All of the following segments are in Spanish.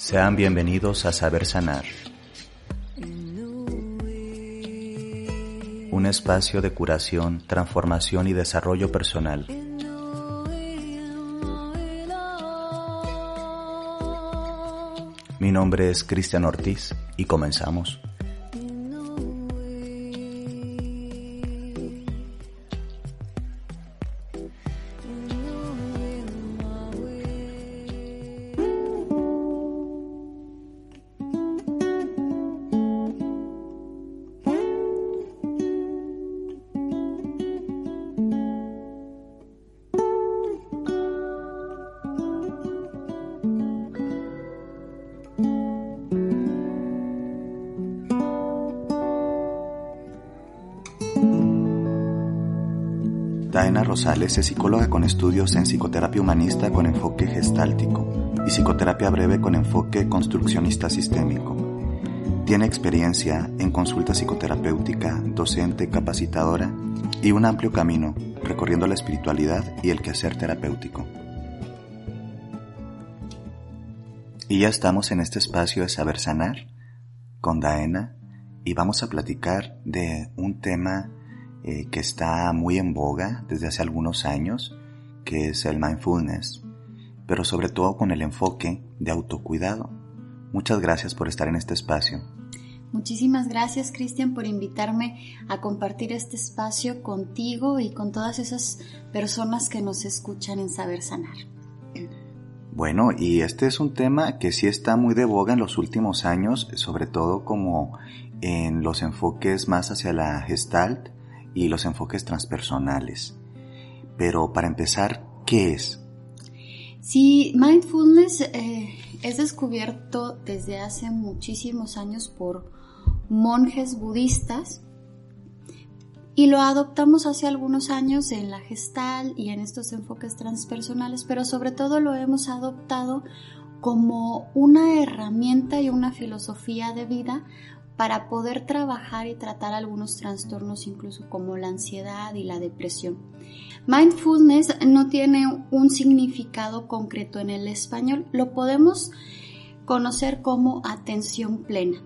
Sean bienvenidos a Saber Sanar, un espacio de curación, transformación y desarrollo personal. Mi nombre es Cristian Ortiz y comenzamos. Daena Rosales es psicóloga con estudios en psicoterapia humanista con enfoque gestáltico y psicoterapia breve con enfoque construccionista sistémico. Tiene experiencia en consulta psicoterapéutica, docente, capacitadora y un amplio camino recorriendo la espiritualidad y el quehacer terapéutico. Y ya estamos en este espacio de Saber Sanar con Daena y vamos a platicar de un tema que está muy en boga desde hace algunos años, que es el mindfulness, pero sobre todo con el enfoque de autocuidado. Muchas gracias por estar en este espacio. Muchísimas gracias, Cristian, por invitarme a compartir este espacio contigo y con todas esas personas que nos escuchan en Saber Sanar. Bueno, y este es un tema que sí está muy de boga en los últimos años, sobre todo como en los enfoques más hacia la Gestalt y los enfoques transpersonales. Pero para empezar, ¿qué es? Sí, mindfulness es descubierto desde hace muchísimos años por monjes budistas y lo adoptamos hace algunos años en la Gestalt y en estos enfoques transpersonales, pero sobre todo lo hemos adoptado como una herramienta y una filosofía de vida para poder trabajar y tratar algunos trastornos, incluso como la ansiedad y la depresión. Mindfulness no tiene un significado concreto en el español, lo podemos conocer como atención plena.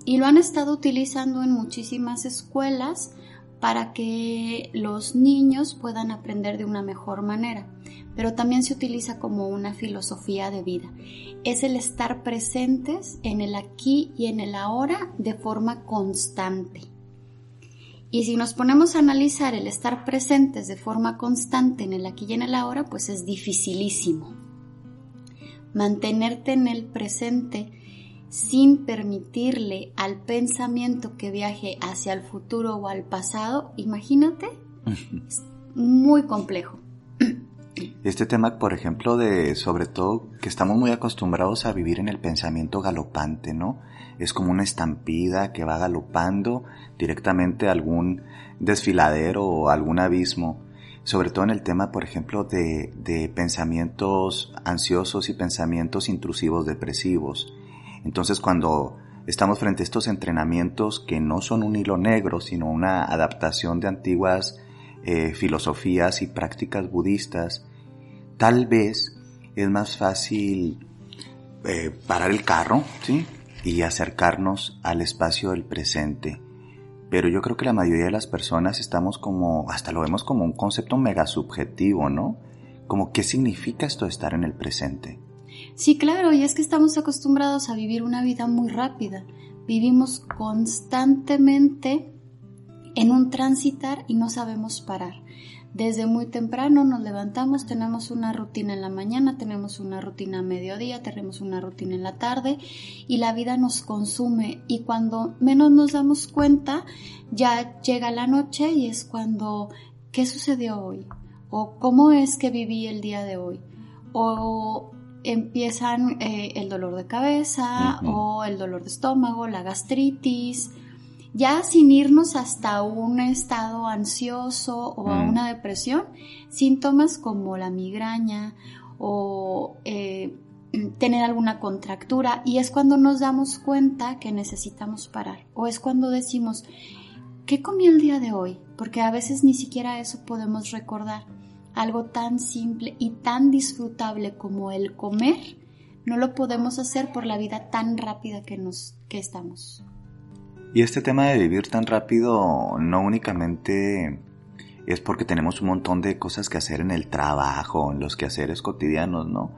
Y lo han estado utilizando en muchísimas escuelas para que los niños puedan aprender de una mejor manera, pero también se utiliza como una filosofía de vida. Es el estar presentes en el aquí y en el ahora de forma constante. Y si nos ponemos a analizar el estar presentes de forma constante en el aquí y en el ahora, pues es dificilísimo. Mantenerte en el presente sin permitirle al pensamiento que viaje hacia el futuro o al pasado, imagínate, es muy complejo. Este tema, por ejemplo, sobre todo que estamos muy acostumbrados a vivir en el pensamiento galopante, ¿no? Es como una estampida que va galopando directamente a algún desfiladero o algún abismo, sobre todo en el tema, por ejemplo, de pensamientos ansiosos y pensamientos intrusivos depresivos. Entonces, cuando estamos frente a estos entrenamientos que no son un hilo negro, sino una adaptación de antiguas filosofías y prácticas budistas, tal vez es más fácil parar el carro, ¿sí? Y acercarnos al espacio del presente. Pero yo creo que la mayoría de las personas estamos hasta lo vemos como un concepto mega subjetivo, ¿no? Como, ¿qué significa esto de estar en el presente? Sí, claro, y es que estamos acostumbrados a vivir una vida muy rápida. Vivimos constantemente en un transitar y no sabemos parar. Desde muy temprano nos levantamos, tenemos una rutina en la mañana, tenemos una rutina a mediodía, tenemos una rutina en la tarde y la vida nos consume, y cuando menos nos damos cuenta ya llega la noche y es cuando ¿qué sucedió hoy? O ¿cómo es que viví el día de hoy? O empiezan el dolor de cabeza o el dolor de estómago, la gastritis, ya sin irnos hasta un estado ansioso o a una depresión, síntomas como la migraña o tener alguna contractura, y es cuando nos damos cuenta que necesitamos parar, o es cuando decimos, ¿qué comí el día de hoy? Porque a veces ni siquiera eso podemos recordar. Algo tan simple y tan disfrutable como el comer no lo podemos hacer por la vida tan rápida que estamos. Y este tema de vivir tan rápido no únicamente es porque tenemos un montón de cosas que hacer en el trabajo, en los quehaceres cotidianos, ¿no?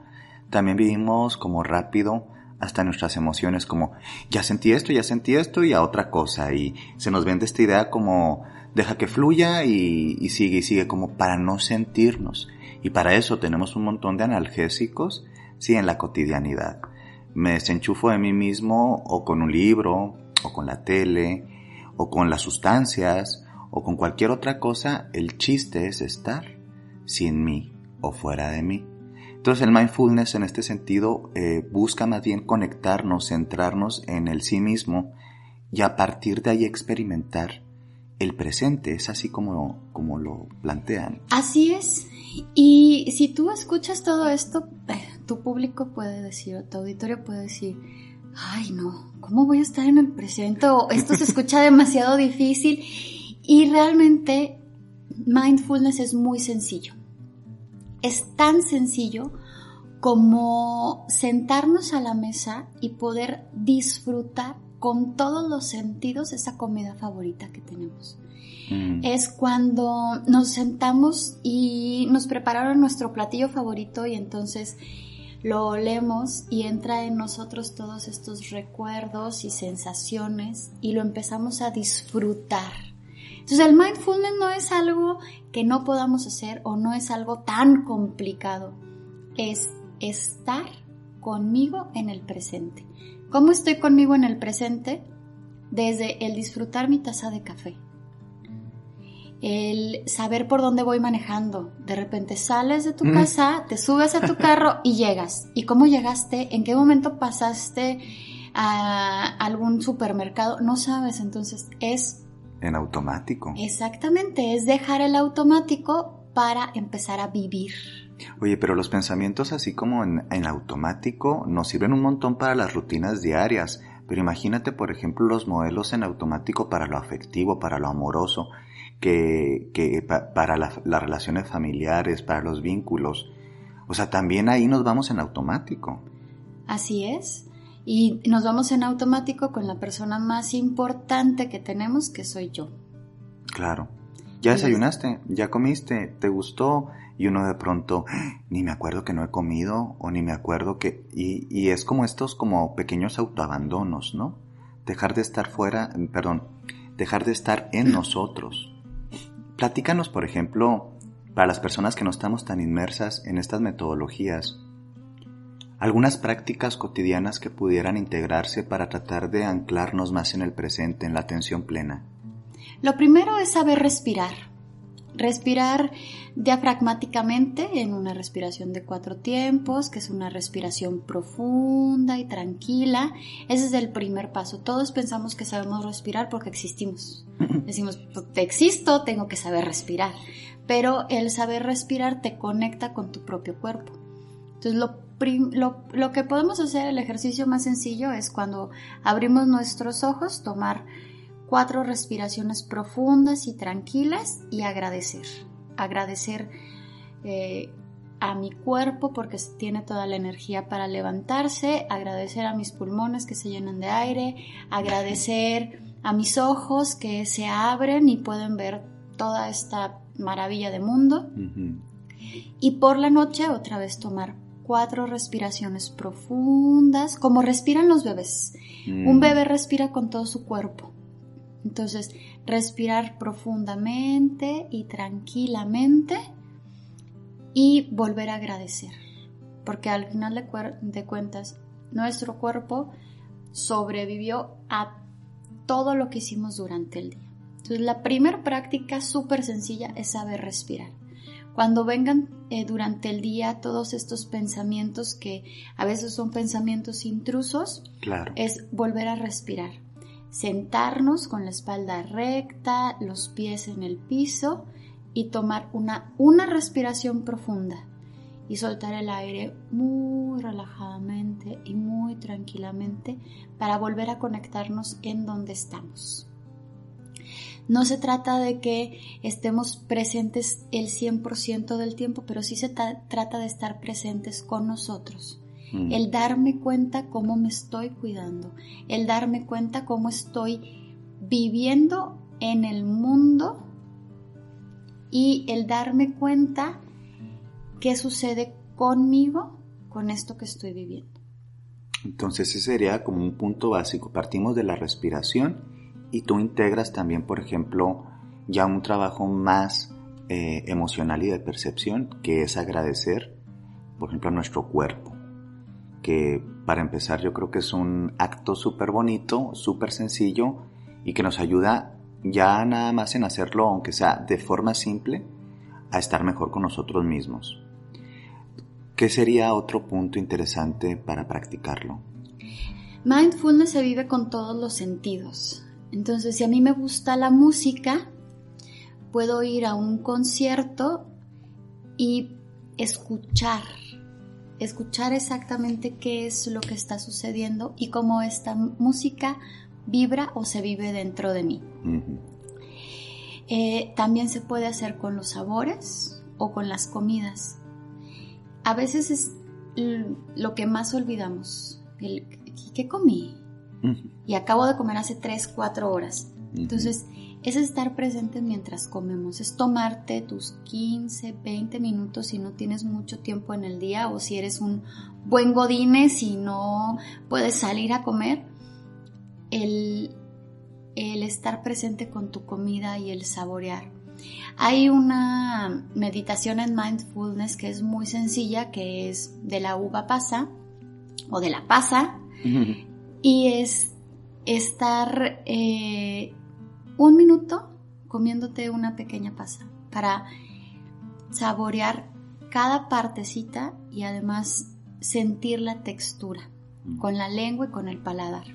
También vivimos como rápido hasta nuestras emociones, como ya sentí esto y a otra cosa, y se nos vende esta idea como deja que fluya y sigue como para no sentirnos, y para eso tenemos un montón de analgésicos, sí, en la cotidianidad. Me desenchufo de mí mismo o con un libro, o con la tele, o con las sustancias, o con cualquier otra cosa. El chiste es estar sin mí o fuera de mí. Entonces el mindfulness en este sentido busca más bien conectarnos, centrarnos en el sí mismo y a partir de ahí experimentar el presente. Es así como lo plantean. Así es. Y si tú escuchas todo esto, tu público puede decir, tu auditorio puede decir, ay no, ¿cómo voy a estar en el presente? O esto se escucha demasiado difícil. Y realmente mindfulness es muy sencillo. Es tan sencillo como sentarnos a la mesa y poder disfrutar con todos los sentidos esa comida favorita que tenemos. Es cuando nos sentamos y nos prepararon nuestro platillo favorito y entonces lo olemos y entra en nosotros todos estos recuerdos y sensaciones y lo empezamos a disfrutar. Entonces el mindfulness no es algo que no podamos hacer o no es algo tan complicado. Es estar conmigo en el presente. ¿Cómo estoy conmigo en el presente? Desde el disfrutar mi taza de café. El saber por dónde voy manejando. De repente sales de tu casa, te subes a tu carro y llegas. ¿Y cómo llegaste? ¿En qué momento pasaste a algún supermercado? No sabes, entonces es... En automático. Exactamente, es dejar el automático para empezar a vivir. Oye, pero los pensamientos así como en automático nos sirven un montón para las rutinas diarias. Pero imagínate, por ejemplo, los modelos en automático para lo afectivo, para lo amoroso, para las relaciones familiares, para los vínculos. O sea, también ahí nos vamos en automático. Así es. Y nos vamos en automático con la persona más importante que tenemos, que soy yo. Claro. ¿Ya desayunaste? ¿Ya comiste? ¿Te gustó? Y uno de pronto, ni me acuerdo que no he comido, o ni me acuerdo que... Y es como estos como pequeños autoabandonos, ¿no? Dejar de estar en nosotros. Platícanos, por ejemplo, para las personas que no estamos tan inmersas en estas metodologías, algunas prácticas cotidianas que pudieran integrarse para tratar de anclarnos más en el presente, en la atención plena. Lo primero es saber respirar. Respirar diafragmáticamente en una respiración de 4 tiempos, que es una respiración profunda y tranquila. Ese es el primer paso. Todos pensamos que sabemos respirar porque existimos. Decimos, existo, tengo que saber respirar. Pero el saber respirar te conecta con tu propio cuerpo. Entonces lo que podemos hacer, el ejercicio más sencillo, es cuando abrimos nuestros ojos, tomar 4 respiraciones profundas y tranquilas y agradecer. Agradecer a mi cuerpo porque tiene toda la energía para levantarse, agradecer a mis pulmones que se llenan de aire, agradecer a mis ojos que se abren y pueden ver toda esta maravilla de mundo. Uh-huh. Y por la noche otra vez tomar 4 respiraciones profundas, como respiran los bebés. Un bebé respira con todo su cuerpo. Entonces, respirar profundamente y tranquilamente y volver a agradecer. Porque al final de cuentas, nuestro cuerpo sobrevivió a todo lo que hicimos durante el día. Entonces, la primera práctica súper sencilla es saber respirar. Cuando vengan durante el día todos estos pensamientos que a veces son pensamientos intrusos, claro, es volver a respirar. Sentarnos con la espalda recta, los pies en el piso y tomar una respiración profunda y soltar el aire muy relajadamente y muy tranquilamente para volver a conectarnos en donde estamos. No se trata de que estemos presentes el 100% del tiempo, pero sí se trata de estar presentes con nosotros. el darme cuenta cómo me estoy cuidando, el darme cuenta cómo estoy viviendo en el mundo y el darme cuenta qué sucede conmigo con esto que estoy viviendo. Entonces ese sería como un punto básico. Partimos de la respiración y tú integras también, por ejemplo, ya un trabajo más emocional y de percepción, que es agradecer, por ejemplo, a nuestro cuerpo, que para empezar yo creo que es un acto súper bonito, súper sencillo y que nos ayuda ya nada más en hacerlo, aunque sea de forma simple, a estar mejor con nosotros mismos. ¿Qué sería otro punto interesante para practicarlo? Mindfulness se vive con todos los sentidos. Entonces, si a mí me gusta la música, puedo ir a un concierto y escuchar exactamente qué es lo que está sucediendo y cómo esta música vibra o se vive dentro de mí. Uh-huh. También se puede hacer con los sabores o con las comidas. A veces es lo que más olvidamos. ¿Qué comí? Uh-huh. Y acabo de comer hace 3-4 horas. Uh-huh. Entonces, es estar presente mientras comemos. Es tomarte tus 15-20 minutos si no tienes mucho tiempo en el día o si eres un buen godínez y no puedes salir a comer. El estar presente con tu comida y el saborear. Hay una meditación en mindfulness que es muy sencilla, que es de la uva pasa o de la pasa, uh-huh. Y es estar 1 minuto comiéndote una pequeña pasa para saborear cada partecita y además sentir la textura con la lengua y con el paladar.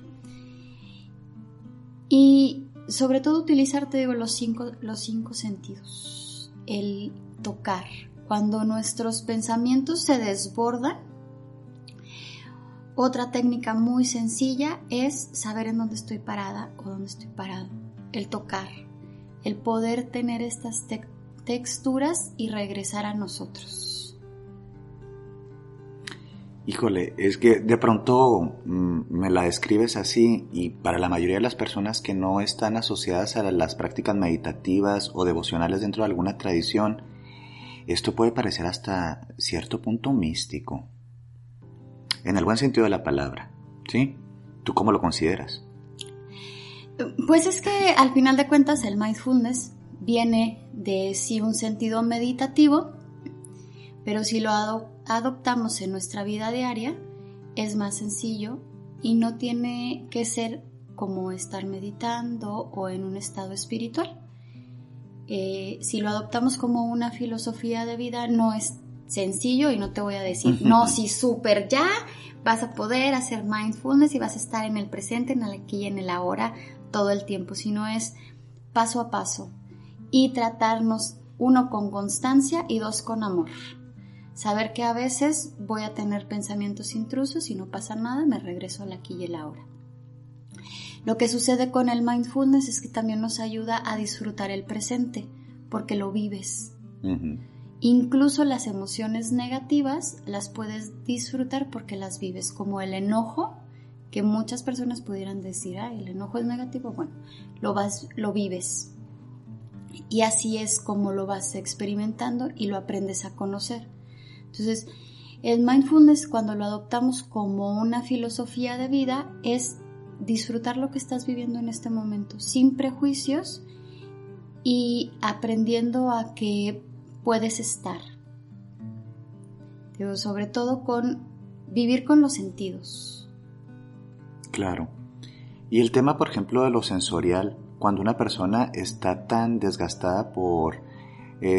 Y sobre todo utilizar, te digo, los cinco sentidos. El tocar. Cuando nuestros pensamientos se desbordan, otra técnica muy sencilla es saber en dónde estoy parada o dónde estoy parado. El tocar. El poder tener estas texturas y regresar a nosotros. Híjole, es que de pronto me la describes así y para la mayoría de las personas que no están asociadas a las prácticas meditativas o devocionales dentro de alguna tradición, esto puede parecer hasta cierto punto místico, en el buen sentido de la palabra, ¿sí? ¿Tú cómo lo consideras? Pues es que al final de cuentas el mindfulness viene de sí un sentido meditativo, pero si lo adoptamos en nuestra vida diaria, es más sencillo y no tiene que ser como estar meditando o en un estado espiritual. Si lo adoptamos como una filosofía de vida, no es sencillo y no te voy a decir, no, si súper ya vas a poder hacer mindfulness y vas a estar en el presente, en el aquí y en el ahora todo el tiempo, sino es paso a paso y tratarnos, 1, con constancia y 2, con amor. Saber que a veces voy a tener pensamientos intrusos y no pasa nada, me regreso al aquí y el ahora. Lo que sucede con el mindfulness es que también nos ayuda a disfrutar el presente, porque lo vives. Uh-huh. Incluso las emociones negativas las puedes disfrutar porque las vives, como el enojo, que muchas personas pudieran decir, el enojo es negativo. Bueno, lo vives. Y así es como lo vas experimentando y lo aprendes a conocer. Entonces, el mindfulness, cuando lo adoptamos como una filosofía de vida, es disfrutar lo que estás viviendo en este momento, sin prejuicios y aprendiendo a que puedes estar. Pero sobre todo con vivir con los sentidos. Claro. Y el tema, por ejemplo, de lo sensorial, cuando una persona está tan desgastada por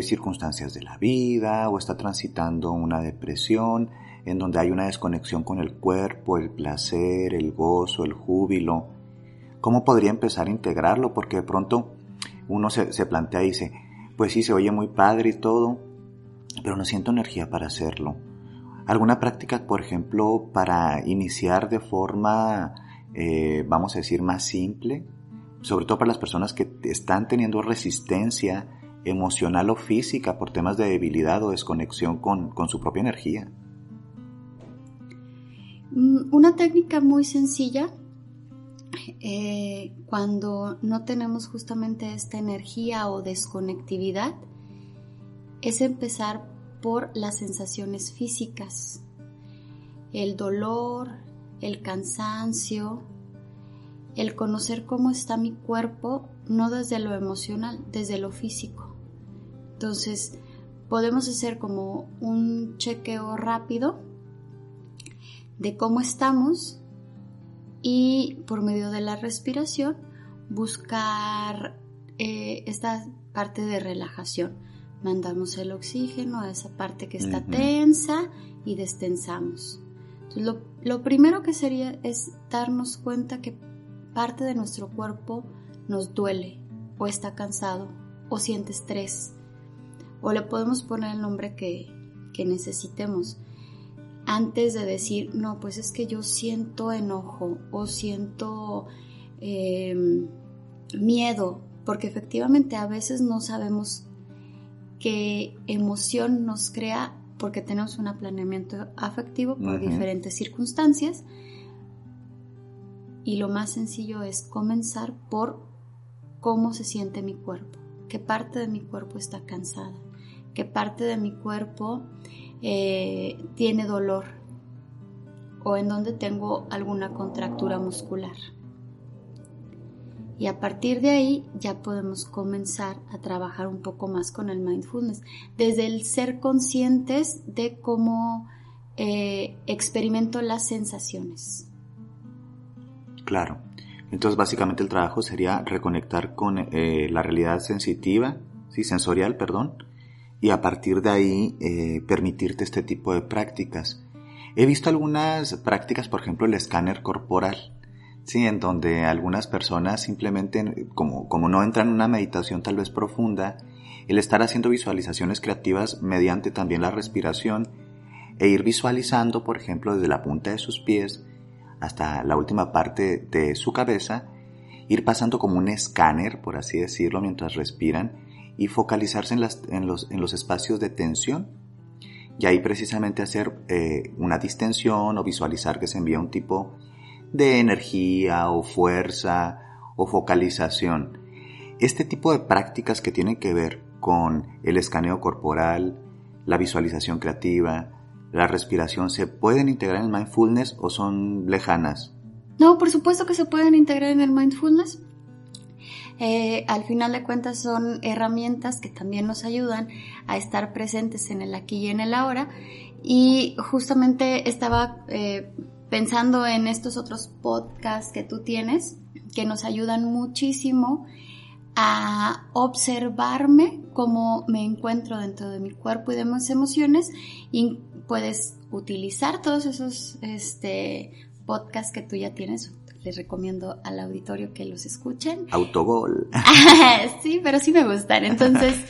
circunstancias de la vida o está transitando una depresión en donde hay una desconexión con el cuerpo, el placer, el gozo, el júbilo, ¿cómo podría empezar a integrarlo? Porque de pronto uno se plantea y dice, pues sí, se oye muy padre y todo, pero no siento energía para hacerlo. ¿Alguna práctica, por ejemplo, para iniciar de forma, vamos a decir, más simple? Sobre todo para las personas que están teniendo resistencia emocional o física por temas de debilidad o desconexión con su propia energía. Una técnica muy sencilla, cuando no tenemos justamente esta energía o desconectividad, es empezar por las sensaciones físicas, el dolor, el cansancio, el conocer cómo está mi cuerpo, no desde lo emocional, desde lo físico. Entonces, podemos hacer como un chequeo rápido de cómo estamos y por medio de la respiración buscar esta parte de relajación. Mandamos el oxígeno a esa parte que está tensa y destensamos. Entonces, lo primero que sería es darnos cuenta que parte de nuestro cuerpo nos duele o está cansado o siente estrés, o le podemos poner el nombre que necesitemos antes de decir, no, pues es que yo siento enojo o siento miedo, porque efectivamente a veces no sabemos qué emoción nos crea porque tenemos un planeamiento afectivo por diferentes circunstancias. Y lo más sencillo es comenzar por cómo se siente mi cuerpo, qué parte de mi cuerpo está cansada, qué parte de mi cuerpo tiene dolor o en donde tengo alguna contractura muscular. Y a partir de ahí ya podemos comenzar a trabajar un poco más con el mindfulness, desde el ser conscientes de cómo experimento las sensaciones. Claro. Entonces, básicamente el trabajo sería reconectar con la realidad sensorial, y a partir de ahí permitirte este tipo de prácticas. He visto algunas prácticas, por ejemplo, el escáner corporal, sí, en donde algunas personas simplemente, como no entran en una meditación tal vez profunda, el estar haciendo visualizaciones creativas mediante también la respiración e ir visualizando, por ejemplo, desde la punta de sus pies hasta la última parte de su cabeza, ir pasando como un escáner, por así decirlo, mientras respiran y focalizarse en los espacios de tensión y ahí precisamente hacer una distensión o visualizar que se envía un tipo de energía o fuerza o focalización. Este tipo de prácticas que tienen que ver con el escaneo corporal, la visualización creativa, la respiración, ¿se pueden integrar en el mindfulness o son lejanas? No, por supuesto que se pueden integrar en el mindfulness. Al final de cuentas son herramientas que también nos ayudan a estar presentes en el aquí y en el ahora. Y justamente estaba pensando en estos otros podcasts que tú tienes, que nos ayudan muchísimo a observarme cómo me encuentro dentro de mi cuerpo y de mis emociones, y puedes utilizar todos esos podcasts que tú ya tienes. Les recomiendo al auditorio que los escuchen. Autogol. Sí, pero sí me gustan. Entonces,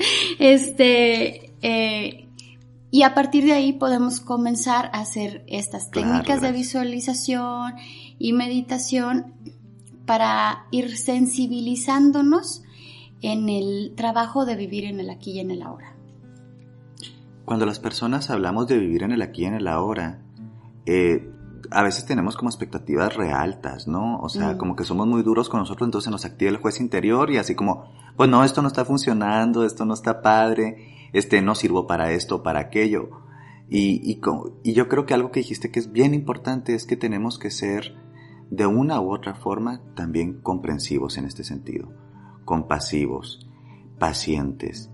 y a partir de ahí podemos comenzar a hacer estas técnicas de visualización y meditación para ir sensibilizándonos en el trabajo de vivir en el aquí y en el ahora. Cuando las personas hablamos de vivir en el aquí y en el ahora, a veces tenemos como expectativas re altas, ¿no? O sea, como que somos muy duros con nosotros, entonces nos activa el juez interior y así como, pues no, esto no está funcionando, esto no está padre, no sirvo para esto, para aquello. Y yo creo que algo que dijiste que es bien importante es que tenemos que ser de una u otra forma también comprensivos en este sentido, compasivos, pacientes.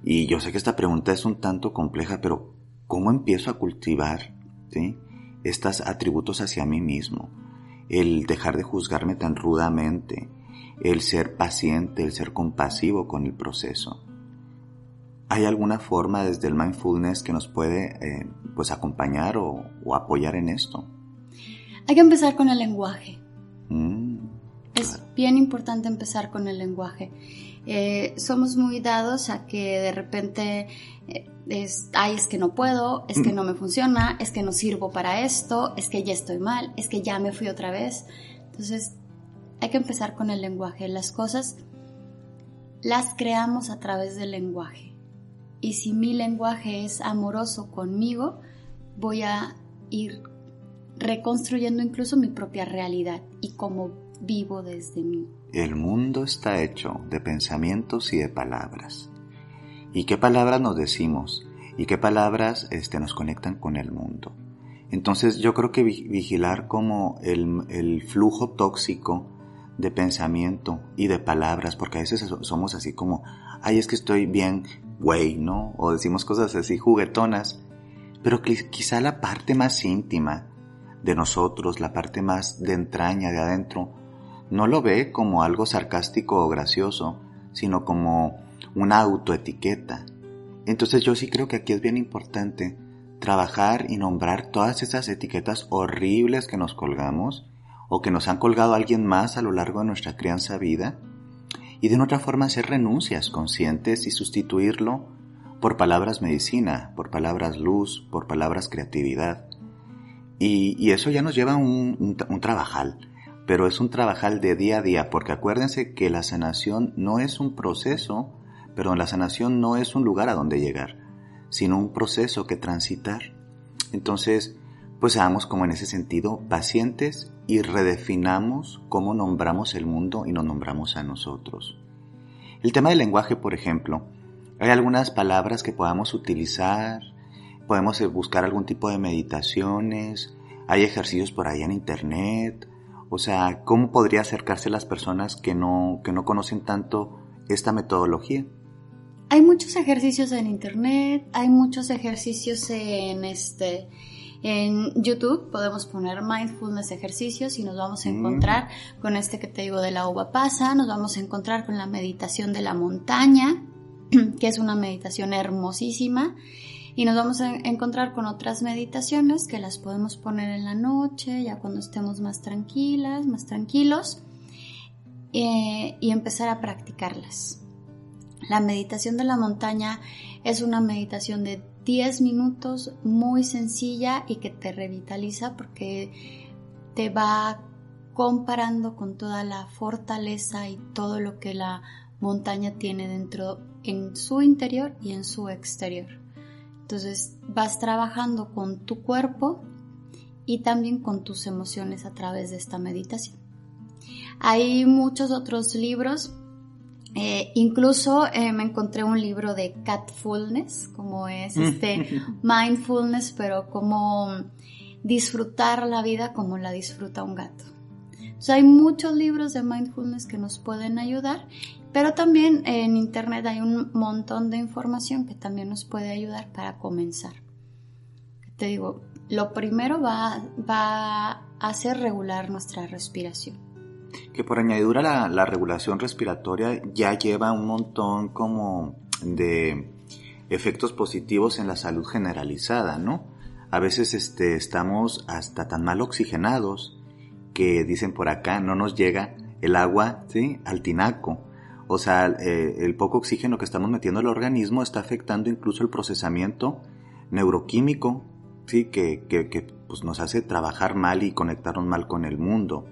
Y yo sé que esta pregunta es un tanto compleja, pero ¿cómo empiezo a cultivar, ¿sí?, estos atributos hacia mí mismo? El dejar de juzgarme tan rudamente, el ser paciente, el ser compasivo con el proceso. ¿Hay alguna forma desde el mindfulness que nos puede pues acompañar o apoyar en esto? Hay que empezar con el lenguaje. Es Claro. bien importante empezar con el lenguaje. Somos muy dados a que de repente es que no puedo, es que no me funciona, es que no sirvo para esto, es que ya estoy mal, es que ya me fui otra vez. Entonces hay que empezar con el lenguaje. Las cosas las creamos a través del lenguaje. Y si mi lenguaje es amoroso conmigo, voy a ir reconstruyendo incluso mi propia realidad y cómo vivo desde mí. El mundo está hecho de pensamientos y de palabras. ¿Y qué palabras nos decimos? ¿Y qué palabras nos conectan con el mundo? Entonces yo creo que vigilar como el flujo tóxico de pensamiento y de palabras, porque a veces somos así como, ay, es que estoy bien, güey, ¿no? O decimos cosas así juguetonas, pero quizá la parte más íntima de nosotros, la parte más de entraña, de adentro, no lo ve como algo sarcástico o gracioso, sino como una autoetiqueta. Entonces yo sí creo que aquí es bien importante trabajar y nombrar todas esas etiquetas horribles que nos colgamos o que nos han colgado alguien más a lo largo de nuestra crianza vida, y de una otra forma hacer renuncias conscientes y sustituirlo por palabras medicina, por palabras luz, por palabras creatividad. Y eso ya nos lleva a un trabajal, pero es un trabajal de día a día, porque acuérdense que la sanación no es un proceso, la sanación no es un lugar a donde llegar, sino un proceso que transitar. Entonces, pues seamos como en ese sentido pacientes y redefinamos cómo nombramos el mundo y nos nombramos a nosotros. El tema del lenguaje, por ejemplo, hay algunas palabras que podamos utilizar, podemos buscar algún tipo de meditaciones, hay ejercicios por ahí en internet, o sea, ¿cómo podría acercarse las personas que no conocen tanto esta metodología? Hay muchos ejercicios en internet, hay muchos ejercicios en YouTube. Podemos poner mindfulness ejercicios y nos vamos a encontrar con que te digo de la uva pasa, nos vamos a encontrar con la meditación de la montaña, que es una meditación hermosísima, y nos vamos a encontrar con otras meditaciones que las podemos poner en la noche, ya cuando estemos más tranquilas, más tranquilos, y empezar a practicarlas. La meditación de la montaña es una meditación de 10 minutos muy sencilla y que te revitaliza porque te va comparando con toda la fortaleza y todo lo que la montaña tiene dentro, en su interior y en su exterior. Entonces vas trabajando con tu cuerpo y también con tus emociones a través de esta meditación. Hay muchos otros libros. Incluso me encontré un libro de Catfulness, como es mindfulness, pero como disfrutar la vida como la disfruta un gato. Entonces, hay muchos libros de mindfulness que nos pueden ayudar, pero también en internet hay un montón de información que también nos puede ayudar para comenzar. Te digo, lo primero va a hacer regular nuestra respiración. Que por añadidura la regulación respiratoria ya lleva un montón como de efectos positivos en la salud generalizada, ¿no? A veces estamos hasta tan mal oxigenados que dicen por acá no nos llega el agua, ¿sí?, al tinaco. O sea, el poco oxígeno que estamos metiendo al organismo está afectando incluso el procesamiento neuroquímico, ¿sí?, que pues nos hace trabajar mal y conectarnos mal con el mundo.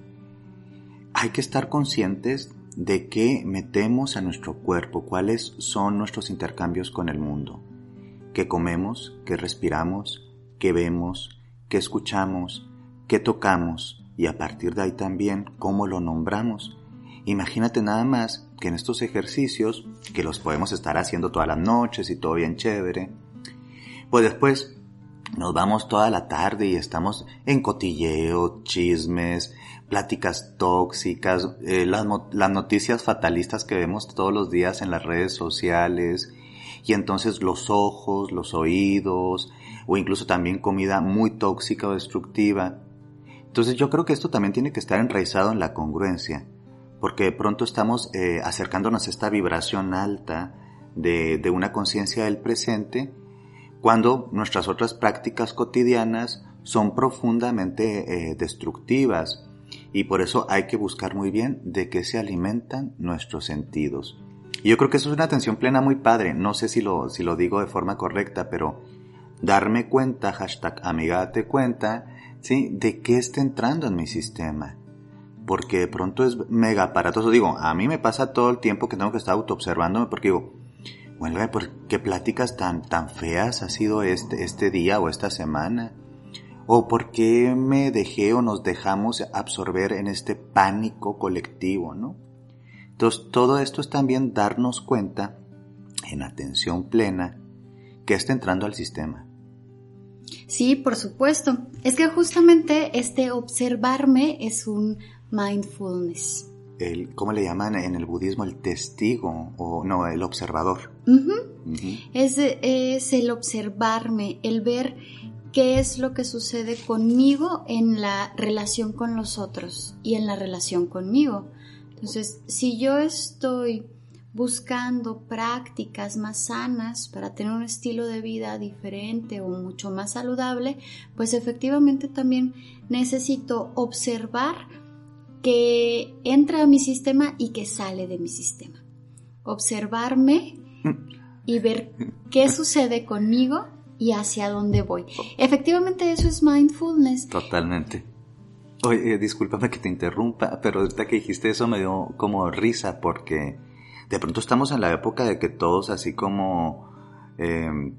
Hay que estar conscientes de qué metemos a nuestro cuerpo, cuáles son nuestros intercambios con el mundo, qué comemos, qué respiramos, qué vemos, qué escuchamos, qué tocamos y a partir de ahí también cómo lo nombramos. Imagínate nada más que en estos ejercicios, que los podemos estar haciendo todas las noches y todo bien chévere, pues después nos vamos toda la tarde y estamos en cotilleo, chismes, pláticas tóxicas, las noticias fatalistas que vemos todos los días en las redes sociales, y entonces los ojos, los oídos, o incluso también comida muy tóxica o destructiva. Entonces yo creo que esto también tiene que estar enraizado en la congruencia, porque de pronto estamos acercándonos a esta vibración alta de una conciencia del presente, cuando nuestras otras prácticas cotidianas son profundamente destructivas. Y por eso hay que buscar muy bien de qué se alimentan nuestros sentidos. Y yo creo que eso es una atención plena muy padre. No sé si lo digo de forma correcta, pero darme cuenta, #amiga date cuenta, ¿sí?, de qué está entrando en mi sistema. Porque de pronto es mega aparatoso. Digo, a mí me pasa todo el tiempo que tengo que estar autoobservándome porque digo, bueno, ¿por qué pláticas tan feas ha sido este día o esta semana? ¿O por qué me dejé o nos dejamos absorber en este pánico colectivo, ¿no? Entonces, todo esto es también darnos cuenta, en atención plena, que está entrando al sistema. Sí, por supuesto. Es que justamente este observarme es un mindfulness. ¿Cómo le llaman en el budismo? El testigo, o no, el observador. Es el observarme, el ver qué es lo que sucede conmigo en la relación con los otros y en la relación conmigo. Entonces, si yo estoy buscando prácticas más sanas para tener un estilo de vida diferente o mucho más saludable, pues efectivamente también necesito observar que entra a mi sistema y que sale de mi sistema. Observarme y ver qué sucede conmigo y hacia dónde voy. Efectivamente eso es mindfulness. Totalmente. Oye, discúlpame que te interrumpa, pero ahorita que dijiste eso me dio como risa porque de pronto estamos en la época de que todos así como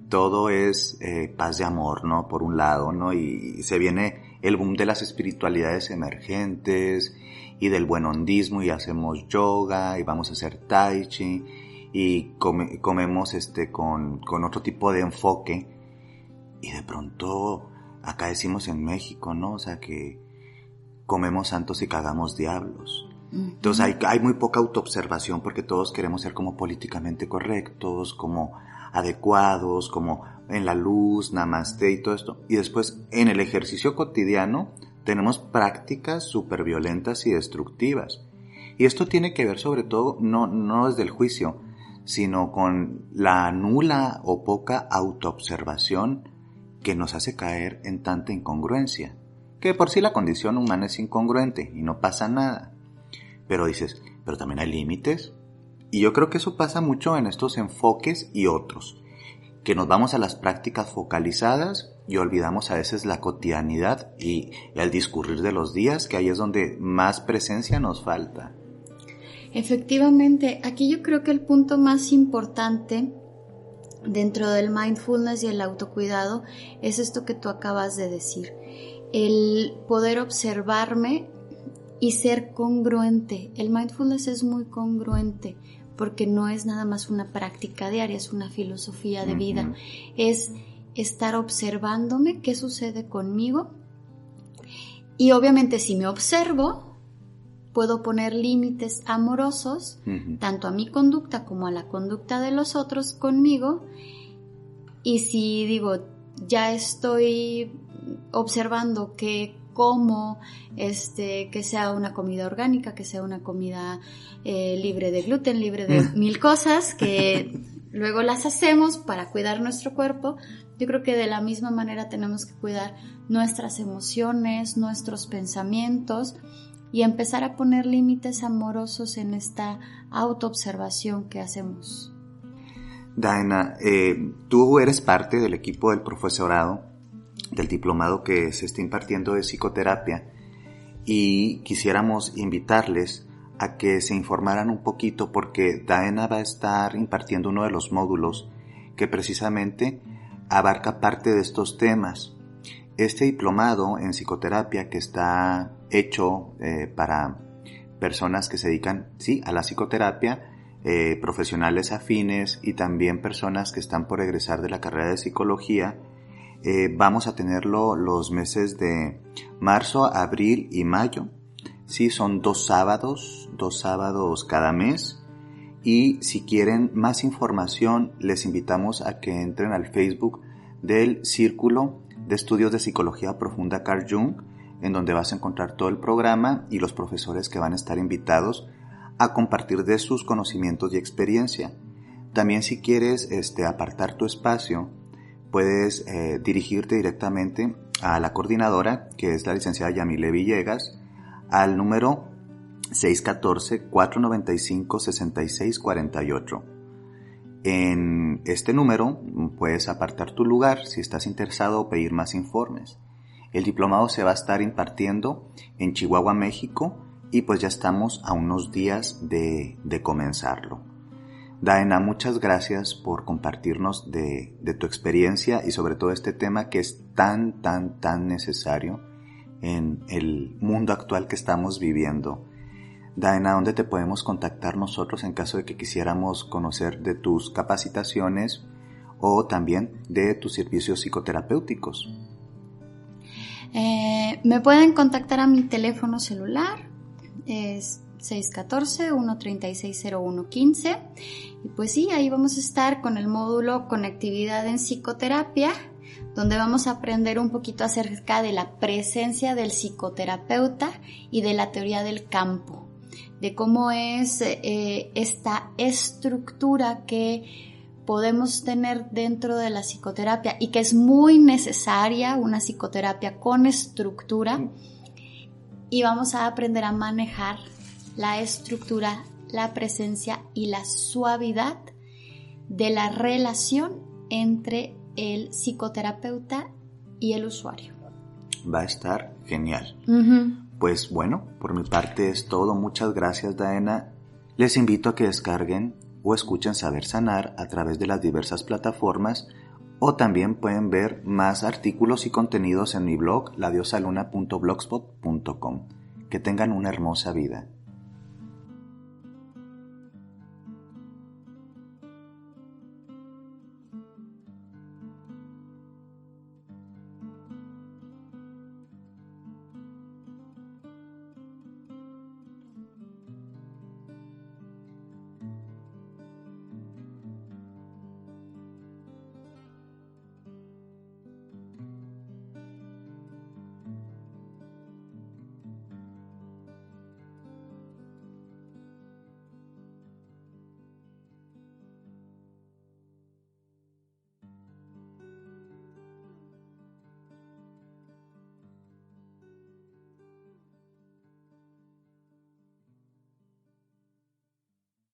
todo es paz y amor, ¿no? Por un lado, ¿no? Y se viene el boom de las espiritualidades emergentes y del buen hondismo y hacemos yoga y vamos a hacer tai chi y comemos con otro tipo de enfoque y de pronto acá decimos en México, ¿no? O sea que comemos santos y cagamos diablos. Entonces hay muy poca autoobservación porque todos queremos ser como políticamente correctos, como adecuados, como en la luz, namaste y todo esto. Y después en el ejercicio cotidiano tenemos prácticas súper violentas y destructivas. Y esto tiene que ver sobre todo, no desde el juicio, sino con la nula o poca autoobservación que nos hace caer en tanta incongruencia. Que por sí la condición humana es incongruente y no pasa nada. Pero dices, pero también hay límites. Y yo creo que eso pasa mucho en estos enfoques y otros. Que nos vamos a las prácticas focalizadas y olvidamos a veces la cotidianidad y el discurrir de los días, que ahí es donde más presencia nos falta. Efectivamente, aquí yo creo que el punto más importante dentro del mindfulness y el autocuidado es esto que tú acabas de decir. El poder observarme y ser congruente. El mindfulness es muy congruente porque no es nada más una práctica diaria, es una filosofía de vida. Es estar observándome qué sucede conmigo y obviamente si me observo puedo poner límites amorosos tanto a mi conducta como a la conducta de los otros conmigo y si digo ya estoy observando que como que sea una comida orgánica, que sea una comida libre de gluten, libre de mil cosas que luego las hacemos para cuidar nuestro cuerpo. Yo creo que de la misma manera tenemos que cuidar nuestras emociones, nuestros pensamientos y empezar a poner límites amorosos en esta autoobservación que hacemos. Daina, tú eres parte del equipo del profesorado del diplomado que se está impartiendo de psicoterapia y quisiéramos invitarles a que se informaran un poquito porque Daina va a estar impartiendo uno de los módulos que precisamente abarca parte de estos temas. Este diplomado en psicoterapia que está hecho para personas que se dedican a la psicoterapia, profesionales afines y también personas que están por egresar de la carrera de psicología. Vamos a tenerlo los meses de marzo, abril y mayo. Sí, son 2 sábados cada mes. Y si quieren más información, les invitamos a que entren al Facebook del Círculo de Estudios de Psicología Profunda Carl Jung, en donde vas a encontrar todo el programa y los profesores que van a estar invitados a compartir de sus conocimientos y experiencia. También si quieres apartar tu espacio, puedes dirigirte directamente a la coordinadora, que es la licenciada Yamile Villegas, al número 614-495-6648. En este número puedes apartar tu lugar si estás interesado o pedir más informes. El diplomado se va a estar impartiendo en Chihuahua, México, y pues ya estamos a unos días de comenzarlo. Daena, muchas gracias por compartirnos de tu experiencia y sobre todo este tema que es tan necesario en el mundo actual que estamos viviendo. Daena, ¿dónde te podemos contactar nosotros en caso de que quisiéramos conocer de tus capacitaciones o también de tus servicios psicoterapéuticos? Me pueden contactar a mi teléfono celular, es 614-136-0115, y pues sí, ahí vamos a estar con el módulo Conectividad en Psicoterapia, donde vamos a aprender un poquito acerca de la presencia del psicoterapeuta y de la teoría del campo, de cómo es esta estructura que podemos tener dentro de la psicoterapia y que es muy necesaria, una psicoterapia con estructura, y vamos a aprender a manejar la estructura, la presencia y la suavidad de la relación entre el psicoterapeuta y el usuario. Va a estar genial. Uh-huh. Pues bueno, por mi parte es todo. Muchas gracias, Daena. Les invito a que descarguen o escuchen Saber Sanar a través de las diversas plataformas, o también pueden ver más artículos y contenidos en mi blog ladiosaluna.blogspot.com. Que tengan una hermosa vida.